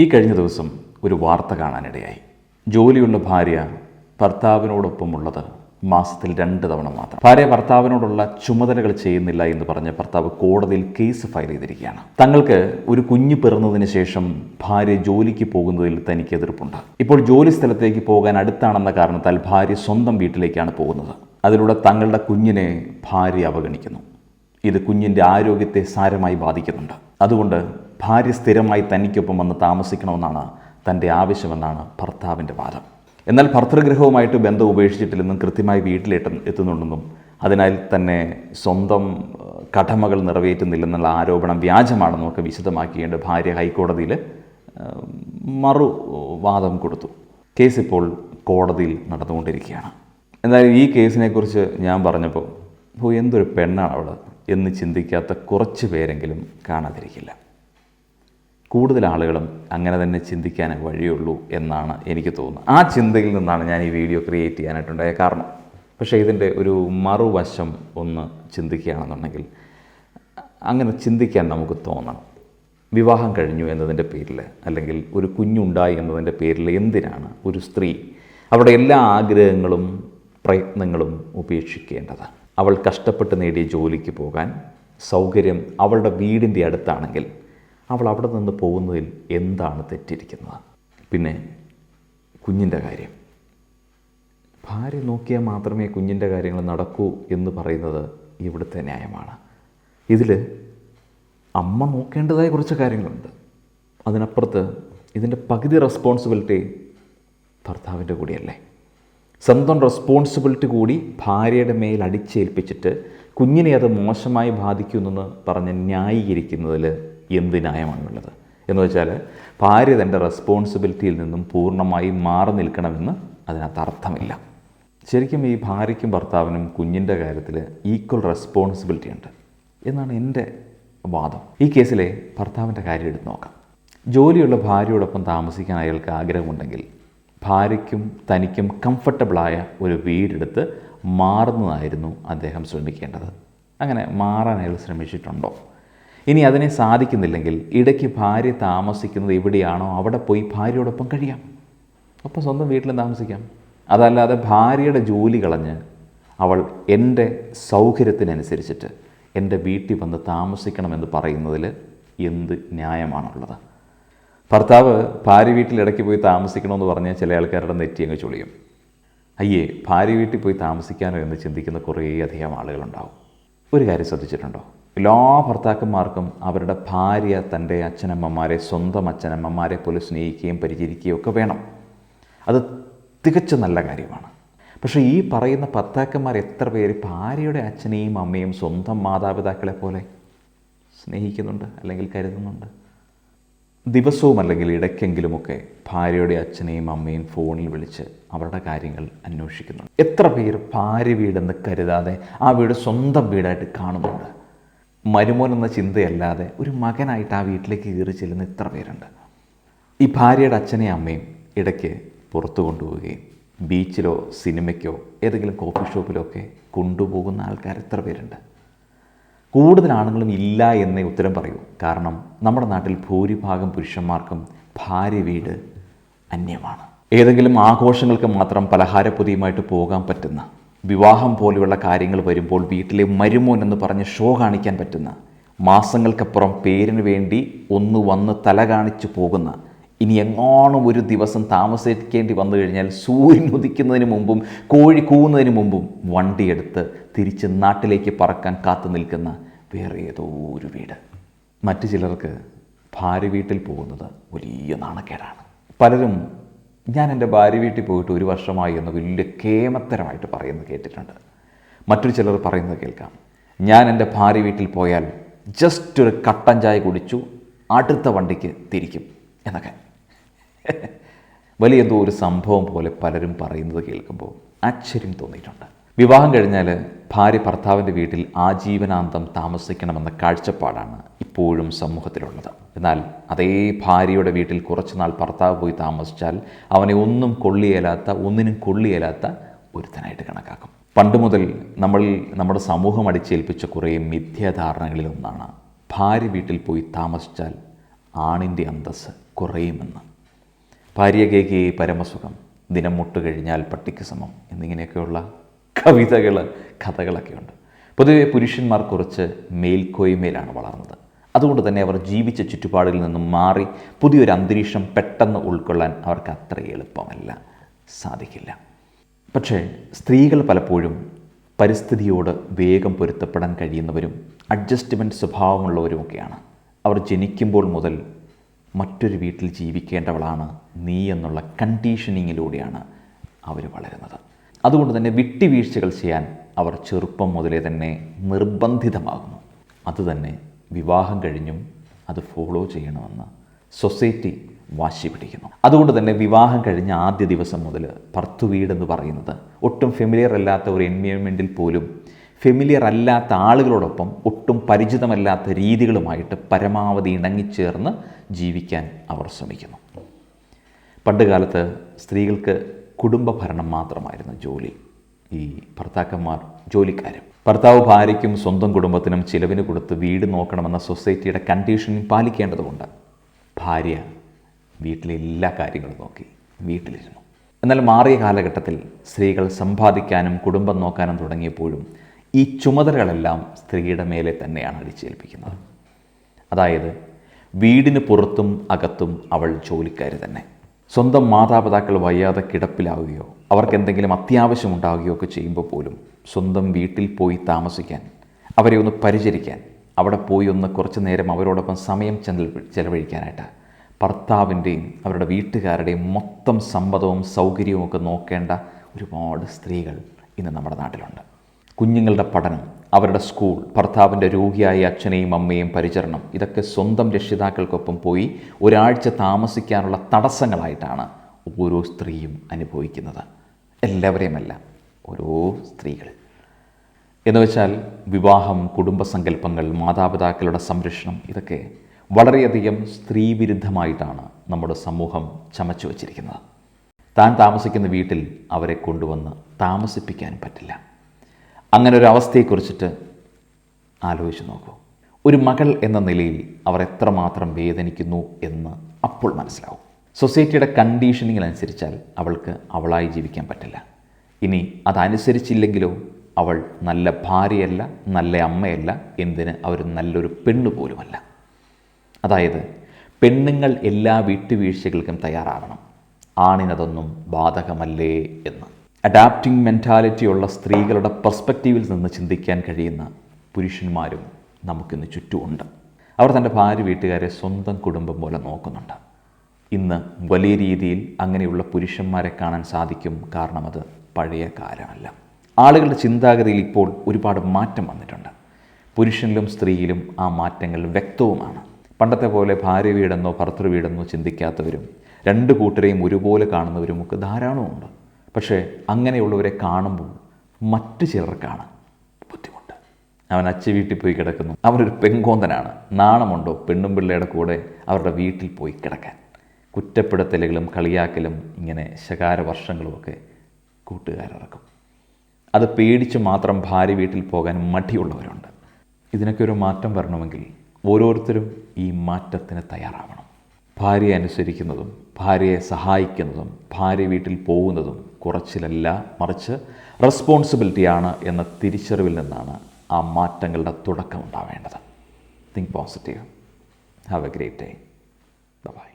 ഈ കഴിഞ്ഞ ദിവസം ഒരു വാർത്ത കാണാനിടയായി. ജോലിയുള്ള ഭാര്യ ഭർത്താവിനോടൊപ്പമുള്ളത് മാസത്തിൽ 2 തവണ മാത്രം. ഭാര്യ ഭർത്താവിനോടുള്ള ചുമതലകൾ ചെയ്യുന്നില്ല എന്ന് പറഞ്ഞ് ഭർത്താവ് കോടതിയിൽ കേസ് ഫയൽ ചെയ്തിരിക്കുകയാണ്. തങ്ങൾക്ക് ഒരു കുഞ്ഞ് പിറന്നതിന് ശേഷം ഭാര്യ ജോലിക്ക് പോകുന്നതിൽ തനിക്ക് എതിർപ്പുണ്ട്. ഇപ്പോൾ ജോലി സ്ഥലത്തേക്ക് പോകാൻ അടുത്താണെന്ന കാരണത്താൽ ഭാര്യ സ്വന്തം വീട്ടിലേക്കാണ് പോകുന്നത്. അതിലൂടെ തങ്ങളുടെ കുഞ്ഞിനെ ഭാര്യ അവഗണിക്കുന്നു. ഇത് കുഞ്ഞിൻ്റെ ആരോഗ്യത്തെ സാരമായി ബാധിക്കുന്നുണ്ട്. അതുകൊണ്ട് ഭാര്യ സ്ഥിരമായി തനിക്കൊപ്പം വന്ന് താമസിക്കണമെന്നാണ് തൻ്റെ ആവശ്യമെന്നാണ് ഭർത്താവിൻ്റെ വാദം. എന്നാൽ ഭർതൃഗൃഹവുമായിട്ട് ബന്ധം ഉപേക്ഷിച്ചിട്ടില്ലെന്നും കൃത്യമായി വീട്ടിലെത്തുന്നുണ്ടെന്നും അതിനാൽ തന്നെ സ്വന്തം കടമകൾ നിറവേറ്റുന്നില്ലെന്നുള്ള ആരോപണം വ്യാജമാണെന്നും ഒക്കെ വിശദമാക്കിയേണ്ട ഭാര്യ ഹൈക്കോടതിയിൽ മറുവാദം കൊടുത്തു. കേസ് ഇപ്പോൾ കോടതിയിൽ നടന്നുകൊണ്ടിരിക്കുകയാണ്. എന്തായാലും ഈ കേസിനെക്കുറിച്ച് ഞാൻ പറഞ്ഞപ്പോൾ എന്തൊരു പെണ്ണാണ് അവൾ എന്ന് ചിന്തിക്കാത്ത കുറച്ച് പേരെങ്കിലും കാണാതിരിക്കില്ല. കൂടുതൽ ആളുകളും അങ്ങനെ തന്നെ ചിന്തിക്കാൻ വഴിയുള്ളൂ എന്നാണ് എനിക്ക് തോന്നുന്നത്. ആ ചിന്തയിൽ നിന്നാണ് ഞാൻ ഈ വീഡിയോ ക്രിയേറ്റ് ചെയ്യാനായിട്ടുണ്ടായ കാരണം. പക്ഷേ ഇതിൻ്റെ ഒരു മറുവശം ഒന്ന് ചിന്തിക്കുകയാണെന്നുണ്ടെങ്കിൽ അങ്ങനെ ചിന്തിക്കാൻ നമുക്ക് തോന്നണം. വിവാഹം കഴിഞ്ഞു എന്നതിൻ്റെ പേരിൽ അല്ലെങ്കിൽ ഒരു കുഞ്ഞുണ്ടായി എന്നതിൻ്റെ പേരിൽ എന്തിനാണ് ഒരു സ്ത്രീ അവരുടെ എല്ലാ ആഗ്രഹങ്ങളും പ്രയത്നങ്ങളും ഉപേക്ഷിക്കേണ്ടത്? അവൾ കഷ്ടപ്പെട്ട് നേടിയ ജോലിക്ക് പോകാൻ സൗകര്യം അവളുടെ വീടിൻ്റെ അടുത്താണെങ്കിൽ അവൾ അവിടെ നിന്ന് പോകുന്നതിൽ എന്താണ് തെറ്റിയിരിക്കുന്നത്? പിന്നെ കുഞ്ഞിൻ്റെ കാര്യം, ഭാര്യ നോക്കിയാൽ മാത്രമേ കുഞ്ഞിൻ്റെ കാര്യങ്ങൾ നടക്കൂ എന്ന് പറയുന്നത് ഇവിടുത്തെ ന്യായമാണ്. ഇതിൽ അമ്മ നോക്കേണ്ടതായ കുറച്ച് കാര്യങ്ങളുണ്ട്. അതിനപ്പുറത്ത് ഇതിൻ്റെ പകുതി റെസ്പോൺസിബിലിറ്റി ഭർത്താവിൻ്റെ കൂടിയല്ലേ? സ്വന്തം റെസ്പോൺസിബിലിറ്റി കൂടി ഭാര്യയുടെ മേൽ അടിച്ചേൽപ്പിച്ചിട്ട് കുഞ്ഞിനെ അത് മോശമായി ബാധിക്കുമെന്ന് പറഞ്ഞ് ന്യായീകരിക്കുന്നതിൽ എന്ത് ന്യായമാണുള്ളത്? എന്ന് വെച്ചാൽ ഭാര്യ തൻ്റെ റെസ്പോൺസിബിലിറ്റിയിൽ നിന്നും പൂർണ്ണമായി മാറി നിൽക്കണമെന്ന് അതിനകത്ത് അർത്ഥമില്ല. ശരിക്കും ഈ ഭാര്യയ്ക്കും ഭർത്താവിനും കുഞ്ഞിൻ്റെ കാര്യത്തിൽ ഈക്വൽ റെസ്പോൺസിബിലിറ്റി ഉണ്ട് എന്നാണ് എൻ്റെ വാദം. ഈ കേസിലെ ഭർത്താവിൻ്റെ കാര്യം എടുത്ത് നോക്കാം. ജോലിയുള്ള ഭാര്യയോടൊപ്പം താമസിക്കാൻ അയാൾക്ക് ആഗ്രഹമുണ്ടെങ്കിൽ ഭാര്യയ്ക്കും തനിക്കും കംഫർട്ടബിളായ ഒരു വീടെടുത്ത് മാറുന്നതായിരുന്നു അദ്ദേഹം ശ്രമിക്കേണ്ടത്. അങ്ങനെ മാറാൻ അയാൾ ശ്രമിച്ചിട്ടുണ്ടോ? ഇനി അതിനെ സാധിക്കുന്നില്ലെങ്കിൽ ഇടയ്ക്ക് ഭാര്യ താമസിക്കുന്നത് എവിടെയാണോ അവിടെ പോയി ഭാര്യയോടൊപ്പം കഴിയാം. അപ്പം സ്വന്തം വീട്ടിലും താമസിക്കാം. അതല്ലാതെ ഭാര്യയുടെ ജോലി കളഞ്ഞ് അവൾ എൻ്റെ സൗകര്യത്തിനനുസരിച്ചിട്ട് എൻ്റെ വീട്ടിൽ വന്ന് താമസിക്കണമെന്ന് പറയുന്നതിൽ എന്ത് ന്യായമാണുള്ളത്? ഭർത്താവ് ഭാര്യ വീട്ടിൽ ഇടയ്ക്ക് പോയി താമസിക്കണമെന്ന് പറഞ്ഞാൽ ചില ആൾക്കാരുടെ നെറ്റി അങ്ങ് ചൊളിയും. അയ്യേ, ഭാര്യ വീട്ടിൽ പോയി താമസിക്കാനോ എന്ന് ചിന്തിക്കുന്ന കുറേ അധികം ആളുകളുണ്ടാവും. ഒരു കാര്യം ശ്രദ്ധിച്ചിട്ടുണ്ടോ? എല്ലാ ഭർത്താക്കന്മാർക്കും അവരുടെ ഭാര്യ തൻ്റെ അച്ഛനമ്മമാരെ സ്വന്തം അച്ഛനമ്മമാരെ പോലെ സ്നേഹിക്കുകയും പരിചരിക്കുകയും ഒക്കെ വേണം. അത് തികച്ചും നല്ല കാര്യമാണ്. പക്ഷേ ഈ പറയുന്ന ഭർത്താക്കന്മാർ എത്ര പേര് ഭാര്യയുടെ അച്ഛനെയും അമ്മയും സ്വന്തം മാതാപിതാക്കളെ പോലെ സ്നേഹിക്കുന്നുണ്ട് അല്ലെങ്കിൽ കരുതുന്നുണ്ട്? ദിവസവും അല്ലെങ്കിൽ ഇടയ്ക്കെങ്കിലുമൊക്കെ ഭാര്യയുടെ അച്ഛനെയും അമ്മയും ഫോണിൽ വിളിച്ച് അവരുടെ കാര്യങ്ങൾ അന്വേഷിക്കുന്നുണ്ട്. എത്ര പേര് ഭാര്യ വീടെന്ന് കരുതാതെ ആ വീട് സ്വന്തം വീടായിട്ട് കാണുന്നുണ്ട്? മരുമോൻ എന്ന ചിന്തയല്ലാതെ ഒരു മകനായിട്ട് ആ വീട്ടിലേക്ക് കയറി ചെല്ലുന്ന എത്ര പേരുണ്ട്? ഈ ഭാര്യയുടെ അച്ഛനെയും അമ്മയും ഇടയ്ക്ക് പുറത്തു കൊണ്ടുപോവുകയും ബീച്ചിലോ സിനിമയ്ക്കോ ഏതെങ്കിലും കോഫി ഷോപ്പിലോ ഒക്കെ കൊണ്ടുപോകുന്ന ആൾക്കാർ എത്ര പേരുണ്ട്? കൂടുതൽ ആണുങ്ങളും ഇല്ല എന്നേ ഉത്തരം പറയൂ. കാരണം നമ്മുടെ നാട്ടിൽ ഭൂരിഭാഗം പുരുഷന്മാർക്കും ഭാര്യ വീട് അന്യമാണ്. ഏതെങ്കിലും ആഘോഷങ്ങൾക്ക് മാത്രം പലഹാരപ്പൊതിയുമായിട്ട് പോകാൻ പറ്റുന്ന, വിവാഹം പോലെയുള്ള കാര്യങ്ങൾ വരുമ്പോൾ വീട്ടിലെ മരുമോൻ എന്ന് പറഞ്ഞ് ഷോ കാണിക്കാൻ പറ്റുന്ന, മാസങ്ങൾക്കപ്പുറം പേരിന് വേണ്ടി ഒന്ന് വന്ന് തല കാണിച്ചു പോകുന്ന, ഇനി എങ്ങാനും ഒരു ദിവസം താമസിക്കേണ്ടി വന്നു കഴിഞ്ഞാൽ സൂര്യൻ ഉദിക്കുന്നതിന് മുമ്പും കോഴി കൂവുന്നതിന് മുമ്പും വണ്ടിയെടുത്ത് തിരിച്ച് നാട്ടിലേക്ക് പറക്കാൻ കാത്തു നിൽക്കുന്ന വേറെ ഏതോ ഒരു വീട്. മറ്റു ചിലർക്ക് ഭാര്യ വീട്ടിൽ പോകുന്നത് വലിയ നാണക്കേടാണ്. പലരും ഞാൻ എൻ്റെ ഭാര്യ വീട്ടിൽ പോയിട്ട് 1 വർഷമായി എന്ന് വലിയ കേമത്തരമായിട്ട് പറയുന്നത് കേട്ടിട്ടുണ്ട്. മറ്റൊരു ചിലർ പറയുന്നത് കേൾക്കാം, ഞാൻ എൻ്റെ ഭാര്യ വീട്ടിൽ പോയാൽ ജസ്റ്റ് ഒരു കട്ടൻ ചായ കുടിച്ചു അടുത്ത വണ്ടിക്ക് തിരിക്കും എന്നൊക്കെ. വലിയ എന്തോ ഒരു സംഭവം പോലെ പലരും പറയുന്നത് കേൾക്കുമ്പോൾ ആശ്ചര്യം തോന്നിയിട്ടുണ്ട്. വിവാഹം കഴിഞ്ഞാൽ ഭാര്യ ഭർത്താവിൻ്റെ വീട്ടിൽ ആജീവനാന്തം താമസിക്കണമെന്ന കാഴ്ചപ്പാടാണ് ഇപ്പോഴും സമൂഹത്തിലുള്ളത്. എന്നാൽ അതേ ഭാര്യയുടെ വീട്ടിൽ കുറച്ചുനാൾ ഭർത്താവ് പോയി താമസിച്ചാൽ അവനെ ഒന്നിനും കൊള്ളിയേലാത്ത ഒരുത്തനായിട്ട് കണക്കാക്കും. പണ്ട് മുതൽ നമ്മുടെ സമൂഹം അടിച്ചേൽപ്പിച്ച കുറേ മിഥ്യാധാരണകളിലൊന്നാണ് ഭാര്യ വീട്ടിൽ പോയി താമസിച്ചാൽ ആണിൻ്റെ അന്തസ്സ് കുറയുമെന്ന്. ഭാര്യ കേകി പരമസുഖം, ദിനം മുട്ട് കഴിഞ്ഞാൽ പട്ടിക്ക് സമം എന്നിങ്ങനെയൊക്കെയുള്ള കഥകളൊക്കെയുണ്ട്. പൊതുവെ പുരുഷന്മാർ കുറച്ച് മേൽക്കോയ്മയിലാണ് വളർന്നത്. അതുകൊണ്ട് തന്നെ അവർ ജീവിച്ച ചുറ്റുപാടുകളിൽ നിന്നും മാറി പുതിയൊരു അന്തരീക്ഷം പെട്ടെന്ന് ഉൾക്കൊള്ളാൻ അവർക്ക് അത്ര എളുപ്പമല്ല, സാധിക്കില്ല. പക്ഷേ സ്ത്രീകൾ പലപ്പോഴും പരിസ്ഥിതിയോട് വേഗം പൊരുത്തപ്പെടാൻ കഴിയുന്നവരും അഡ്ജസ്റ്റ്മെൻറ്റ് സ്വഭാവമുള്ളവരുമൊക്കെയാണ്. അവർ ജനിക്കുമ്പോൾ മുതൽ മറ്റൊരു വീട്ടിൽ ജീവിക്കേണ്ടവളാണ് നീ എന്നുള്ള കണ്ടീഷനിങ്ങിലൂടെയാണ് അവർ വളരുന്നത്. അതുകൊണ്ട് തന്നെ വിട്ടുവീഴ്ചകൾ ചെയ്യാൻ അവർ ചെറുപ്പം മുതലേ തന്നെ നിർബന്ധിതമാകുന്നു. അതുതന്നെ വിവാഹം കഴിഞ്ഞും അത് ഫോളോ ചെയ്യണമെന്ന് സൊസൈറ്റി വാശി പിടിക്കുന്നു. അതുകൊണ്ട് തന്നെ വിവാഹം കഴിഞ്ഞ ആദ്യ ദിവസം മുതൽ ഭർത്തൃവീടെന്ന് പറയുന്നത് ഒട്ടും ഫെമിലിയർ അല്ലാത്ത ഒരു എൻവയോൺമെൻറ്റിൽ പോലും ഫെമിലിയർ അല്ലാത്ത ആളുകളോടൊപ്പം ഒട്ടും പരിചിതമല്ലാത്ത രീതികളുമായിട്ട് പരമാവധി ഇണങ്ങിച്ചേർന്ന് ജീവിക്കാൻ അവർ ശ്രമിക്കുന്നു. പണ്ടുകാലത്ത് സ്ത്രീകൾക്ക് കുടുംബഭരണം മാത്രമായിരുന്നു ജോലി. ഈ ഭർത്താക്കന്മാർ ജോലിക്കാരും. ഭർത്താവ് ഭാര്യയ്ക്കും സ്വന്തം കുടുംബത്തിനും ചിലവിന് കൊടുത്ത് വീട് നോക്കണമെന്ന സൊസൈറ്റിയുടെ കണ്ടീഷനിങ് പാലിക്കേണ്ടതുകൊണ്ട് ഭാര്യ വീട്ടിലെ എല്ലാ കാര്യങ്ങളും നോക്കി വീട്ടിലിരുന്നു. എന്നാൽ മാറിയ കാലഘട്ടത്തിൽ സ്ത്രീകൾ സമ്പാദിക്കാനും കുടുംബം നോക്കാനും തുടങ്ങിയപ്പോഴും ഈ ചുമതലകളെല്ലാം സ്ത്രീയുടെ മേലെ തന്നെയാണ് അടിച്ചേൽപ്പിക്കുന്നത്. അതായത് വീടിന് പുറത്തും അകത്തും അവൾ ജോലിക്കാരി തന്നെ. സ്വന്തം മാതാപിതാക്കൾ വയ്യാതെ കിടപ്പിലാവുകയോ അവർക്ക് എന്തെങ്കിലും അത്യാവശ്യമുണ്ടാവുകയോ ഒക്കെ ചെയ്യുമ്പോൾ പോലും സ്വന്തം വീട്ടിൽ പോയി താമസിക്കാൻ, അവരെ ഒന്ന് പരിചരിക്കാൻ, അവിടെ പോയി ഒന്ന് കുറച്ച് നേരം അവരോടൊപ്പം സമയം ചെലവഴിക്കാനായിട്ട് ഭർത്താവിൻ്റെയും അവരുടെ വീട്ടുകാരുടെയും മൊത്തം സമ്മതവും സൗകര്യവും ഒക്കെ നോക്കേണ്ട ഒരുപാട് സ്ത്രീകൾ ഇന്ന് നമ്മുടെ നാട്ടിലുണ്ട്. കുഞ്ഞുങ്ങളുടെ പഠനം, അവരുടെ സ്കൂൾ, ഭർത്താവിൻ്റെ രോഗിയായ അച്ഛനെയും അമ്മയെയും പരിചരണം, ഇതൊക്കെ സ്വന്തം രക്ഷിതാക്കൾക്കൊപ്പം പോയി ഒരാഴ്ച താമസിക്കാനുള്ള തടസ്സങ്ങളായിട്ടാണ് ഓരോ സ്ത്രീയും അനുഭവിക്കുന്നത്. എല്ലാവരെയുമല്ല, ഓരോ സ്ത്രീകൾ. എന്ന് വെച്ചാൽ വിവാഹം, കുടുംബസങ്കല്പങ്ങൾ, മാതാപിതാക്കളുടെ സംരക്ഷണം, ഇതൊക്കെ വളരെയധികം സ്ത്രീവിരുദ്ധമായിട്ടാണ് നമ്മുടെ സമൂഹം ചമച്ചു വച്ചിരിക്കുന്നത്. താൻ താമസിക്കുന്ന വീട്ടിൽ അവരെ കൊണ്ടുവന്ന് താമസിപ്പിക്കാൻ പറ്റില്ല. അങ്ങനെ ഒരു അവസ്ഥയെക്കുറിച്ചിട്ട് ആലോചിച്ച് നോക്കൂ. ഒരു മകൾ എന്ന നിലയിൽ അവർ എത്രമാത്രം വേദനിക്കുന്നു എന്ന് അപ്പോൾ മനസ്സിലാവും. സൊസൈറ്റിയുടെ കണ്ടീഷനിങ്ങിനനുസരിച്ചാൽ അവൾക്ക് അവളായി ജീവിക്കാൻ പറ്റില്ല. ഇനി അതനുസരിച്ചില്ലെങ്കിലോ അവൾ നല്ല ഭാര്യയല്ല, നല്ല അമ്മയല്ല, എന്തിന് അവർ നല്ലൊരു പെണ്ണ് പോലുമല്ല. അതായത് പെണ്ണുങ്ങൾ എല്ലാ വിട്ടുവീഴ്ചകൾക്കും തയ്യാറാവണം, ആണിനതൊന്നും ബാധകമല്ലേ എന്ന്. അഡാപ്റ്റിംഗ് മെൻറ്റാലിറ്റിയുള്ള സ്ത്രീകളുടെ പെർസ്പെക്റ്റീവിൽ നിന്ന് ചിന്തിക്കാൻ കഴിയുന്ന പുരുഷന്മാരും നമുക്കിന്ന് ചുറ്റുമുണ്ട്. അവർ തൻ്റെ ഭാര്യ വീട്ടുകാരെ സ്വന്തം കുടുംബം പോലെ നോക്കുന്നുണ്ട്. ഇന്ന് വലിയ രീതിയിൽ അങ്ങനെയുള്ള പുരുഷന്മാരെ കാണാൻ സാധിക്കും. കാരണം അത് പഴയ കാലമല്ല. ആളുകളുടെ ചിന്താഗതിയിൽ ഇപ്പോൾ ഒരുപാട് മാറ്റം വന്നിട്ടുണ്ട്. പുരുഷനിലും സ്ത്രീയിലും ആ മാറ്റങ്ങൾ വ്യക്തവുമാണ്. പണ്ടത്തെ പോലെ ഭാര്യ വീടെന്നോ ഭർത്തൃ വീടെന്നോ ചിന്തിക്കാത്തവരും രണ്ട് കൂട്ടരെയും ഒരുപോലെ കാണുന്നവരുമൊക്കെ ധാരാളമുണ്ട്. പക്ഷേ അങ്ങനെയുള്ളവരെ കാണുമ്പോൾ മറ്റു ചിലർക്കാണ് ബുദ്ധിമുട്ട്. അവൻ അച്ഛ വീട്ടിൽ പോയി കിടക്കുന്നു, അവനൊരു പെങ്കോന്തനാണ്, നാണമുണ്ടോ പെണ്ണും പിള്ളയുടെ കൂടെ അവരുടെ വീട്ടിൽ പോയി കിടക്കാൻ? കുറ്റപ്പെടുത്തലുകളും കളിയാക്കലും ഇങ്ങനെ ശകാര വർഷങ്ങളുമൊക്കെ കൂട്ടുകാരിറക്കും. അത് പേടിച്ച് മാത്രം ഭാര്യ വീട്ടിൽ പോകാൻ മടിയുള്ളവരുണ്ട്. ഇതിനൊക്കെ ഒരു മാറ്റം വരണമെങ്കിൽ ഓരോരുത്തരും ഈ മാറ്റത്തിന് തയ്യാറാവണം. ഭാര്യയെ അനുസരിക്കുന്നതും ഭാര്യയെ സഹായിക്കുന്നതും ഭാര്യ വീട്ടിൽ പോകുന്നതും കുറച്ചിലല്ല, മറിച്ച് റെസ്പോൺസിബിലിറ്റിയാണ് എന്ന തിരിച്ചറിവിൽ നിന്നാണ് ആ മാറ്റങ്ങളുടെ തുടക്കം ഉണ്ടാവേണ്ടത്. Think positive. Have a great day. By.